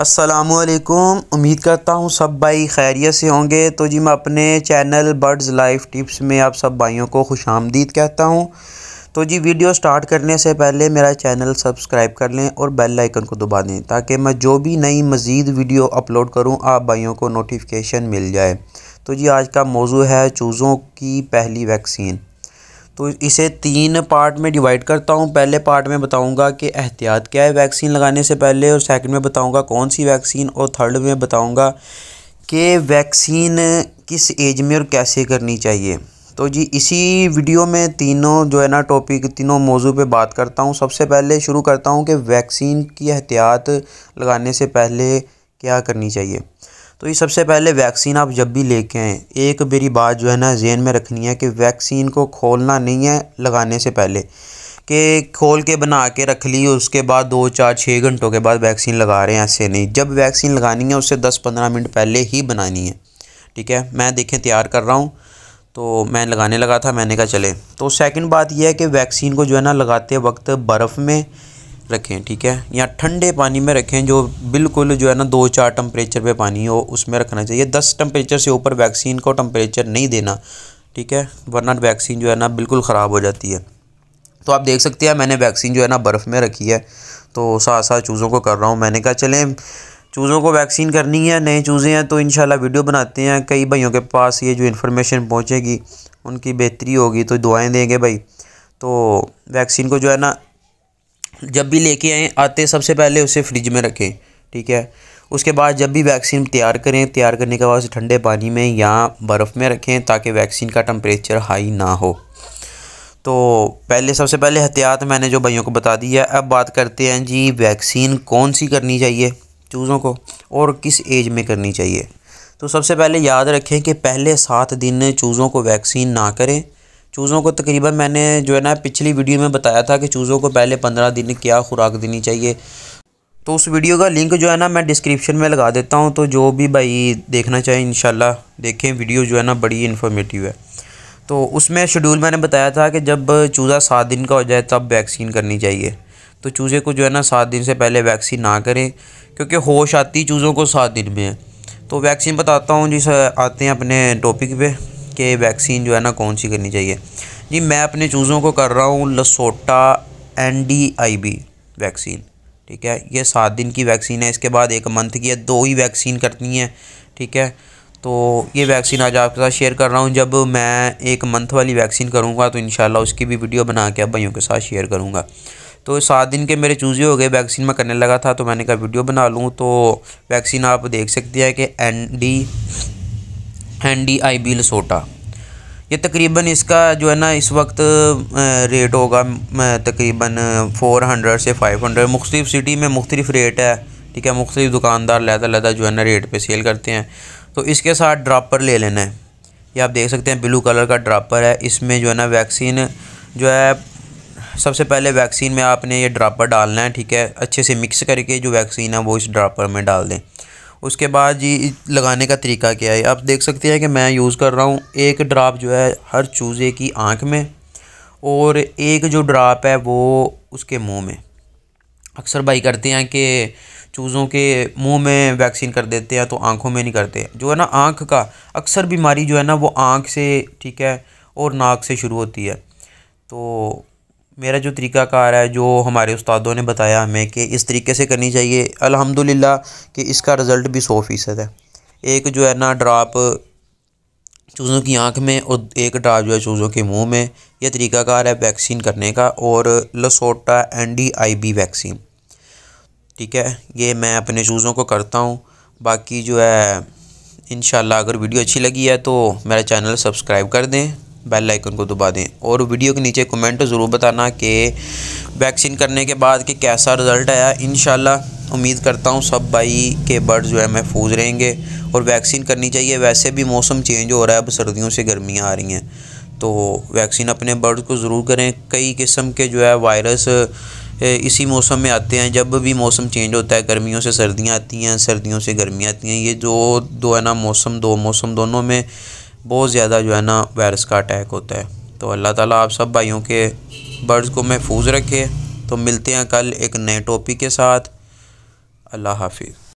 अस्सलामुअलैकुम। उम्मीद करता हूँ सब भाई खैरियत से होंगे। तो जी मैं अपने चैनल बर्ड्स लाइफ टिप्स में आप सब भाइयों को खुशामदीद कहता हूँ। तो जी वीडियो स्टार्ट करने से पहले मेरा चैनल सब्सक्राइब कर लें और बेल आइकन को दबा दें ताकि मैं जो भी नई मज़ीद वीडियो अपलोड करूँ आप भाइयों को नोटिफिकेशन मिल जाए। तो जी आज का मौजू है चूज़ों की पहली वैक्सीन। तो इसे 3 पार्ट में डिवाइड करता हूँ। पहले पार्ट में बताऊँगा कि एहतियात क्या है वैक्सीन लगाने से पहले, और सेकंड में बताऊँगा कौन सी वैक्सीन, और थर्ड में बताऊँगा कि वैक्सीन किस एज में और कैसे करनी चाहिए। तो जी इसी वीडियो में तीनों जो है ना टॉपिक, तीनों मौजू पे बात करता हूँ। सबसे पहले शुरू करता हूँ कि वैक्सीन की एहतियात लगाने से पहले क्या करनी चाहिए। तो ये सबसे पहले वैक्सीन आप जब भी लेके आएँ, एक मेरी बात जो है ना ज़हन में रखनी है कि वैक्सीन को खोलना नहीं है लगाने से पहले, कि खोल के बना के रख ली उसके बाद 2 4 6 घंटों के बाद वैक्सीन लगा रहे हैं, ऐसे नहीं। जब वैक्सीन लगानी है उससे 10-15 मिनट पहले ही बनानी है, ठीक है। मैं देखें तैयार कर रहा हूँ तो मैं लगाने लगा था, मैंने कहा चले। तो सेकंड बात यह है कि वैक्सीन को जो है ना लगाते वक्त बर्फ़ में रखें, ठीक है, या ठंडे पानी में रखें, जो बिल्कुल जो है ना 2-4 टेम्परेचर पे पानी हो उसमें रखना चाहिए। 10 टेम्परेचर से ऊपर वैक्सीन को टेम्परेचर नहीं देना, ठीक है, वरना वैक्सीन जो है ना बिल्कुल ख़राब हो जाती है। तो आप देख सकते हैं मैंने वैक्सीन जो है ना बर्फ़ में रखी है, तो साथ साथ चूज़ों को कर रहा हूँ। मैंने कहा चलें चूज़ों को वैक्सीन करनी है, नए चूज़े हैं तो इंशाल्लाह वीडियो बनाते हैं। कई भाइयों के पास ये जो इन्फॉर्मेशन पहुँचेगी उनकी बेहतरी होगी तो दुआएँ देंगे भाई। तो वैक्सीन को जो है ना जब भी लेके आएँ आते सबसे पहले उसे फ्रिज में रखें, ठीक है। उसके बाद जब भी वैक्सीन तैयार करें, तैयार करने के बाद उसे ठंडे पानी में या बर्फ़ में रखें ताकि वैक्सीन का टेम्परेचर हाई ना हो। तो सबसे पहले एहतियात मैंने जो भाइयों को बता दी है। अब बात करते हैं जी वैक्सीन कौन सी करनी चाहिए चूज़ों को और किस एज में करनी चाहिए। तो सबसे पहले याद रखें कि पहले 7 दिन चूज़ों को वैक्सीन ना करें। चूज़ों को तकरीबन मैंने जो है ना पिछली वीडियो में बताया था कि चूज़ों को पहले 15 दिन क्या खुराक देनी चाहिए। तो उस वीडियो का लिंक जो है ना मैं डिस्क्रिप्शन में लगा देता हूँ, तो जो भी भाई देखना चाहे इंशाल्लाह देखें। वीडियो जो है ना बड़ी इन्फॉर्मेटिव है। तो उसमें शेड्यूल मैंने बताया था कि जब चूज़ा 7 दिन का हो जाए तब वैक्सीन करनी चाहिए। तो चूज़े को जो है ना 7 दिन से पहले वैक्सीन ना करें, क्योंकि होश आती चूज़ों को 7 दिन में है। तो वैक्सीन बताता हूँ जी, आते हैं अपने टॉपिक पे कि वैक्सीन जो है ना कौन सी करनी चाहिए। जी मैं अपने चूज़ों को कर रहा हूँ लसोटा NDIB वैक्सीन, ठीक है। ये 7 दिन की वैक्सीन है, इसके बाद 1 मंथ की है, 2 ही वैक्सीन करनी है, ठीक है। तो ये वैक्सीन आज आपके साथ शेयर कर रहा हूँ। जब मैं 1 मंथ वाली वैक्सीन करूँगा तो इंशाल्लाह उसकी भी वीडियो बना के आप भाइयों के साथ शेयर करूँगा। तो 7 दिन के मेरे चूज़े हो गए, वैक्सीन मैं करने लगा था तो मैंने कहा वीडियो बना लूँ। तो वैक्सीन आप देख सकते हैं कि NDIB लसोटा, ये तकरीबन इसका जो है ना इस वक्त रेट होगा तकरीबन 400 से 500। मुख्तलिफ सिटी में मुख्तलिफ रेट है, ठीक है। मुख्तलिफ दुकानदार लहदा जो है ना रेट पे सेल करते हैं। तो इसके साथ ड्रॉपर ले लेना है। ये आप देख सकते हैं ब्लू कलर का ड्रॉपर है। इसमें जो है ना वैक्सीन जो है सबसे पहले वैक्सीन में आपने ये ड्रॉपर डालना है, ठीक है। अच्छे से मिक्स करके जो वैक्सीन है वो इस ड्रॉपर में डाल दें। उसके बाद जी लगाने का तरीका क्या है, आप देख सकते हैं कि मैं यूज़ कर रहा हूँ 1 ड्रॉप जो है हर चूज़े की आँख में, और 1 जो ड्रॉप है वो उसके मुंह में। अक्सर भाई करते हैं कि चूज़ों के मुंह में वैक्सीन कर देते हैं तो आँखों में नहीं करते। जो है ना आँख का अक्सर बीमारी जो है ना वो आँख से, ठीक है, और नाक से शुरू होती है। तो मेरा जो तरीक़ाकार है जो हमारे उस्तादों ने बताया हमें कि इस तरीके से करनी चाहिए, अल्हम्दुलिल्लाह कि इसका रिज़ल्ट भी 100% है। 1 जो है ना ड्रॉप चूज़ों की आँख में और 1 ड्रॉप जो है चूज़ों के मुंह में। यह तरीक़ाकार है वैक्सीन करने का। और लसोटा NDIB वैक्सीन, ठीक है, ये मैं अपने चूज़ों को करता हूँ। बाकी जो है इंशाल्लाह अगर वीडियो अच्छी लगी है तो मेरा चैनल सब्सक्राइब कर दें, बेल आइकन को दबा दें, और वीडियो के नीचे कमेंट ज़रूर बताना कि वैक्सीन करने के बाद कि कैसा रिज़ल्ट आया। इंशाल्लाह उम्मीद करता हूँ सब भाई के बर्ड जो है महफूज रहेंगे और वैक्सीन करनी चाहिए। वैसे भी मौसम चेंज हो रहा है, अब सर्दियों से गर्मियाँ आ रही हैं, तो वैक्सीन अपने बर्ड को ज़रूर करें। कई किस्म के जो है वायरस इसी मौसम में आते हैं। जब भी मौसम चेंज होता है, गर्मियों से सर्दियाँ आती हैं, सर्दियों से गर्मियाँ आती हैं, ये जो दो है ना मौसम दोनों में बहुत ज़्यादा जो है ना वायरस का अटैक होता है। तो अल्लाह ताला आप सब भाइयों के बर्ड्स को महफूज रखे। तो मिलते हैं कल एक नए टॉपिक के साथ। अल्लाह हाफिज़।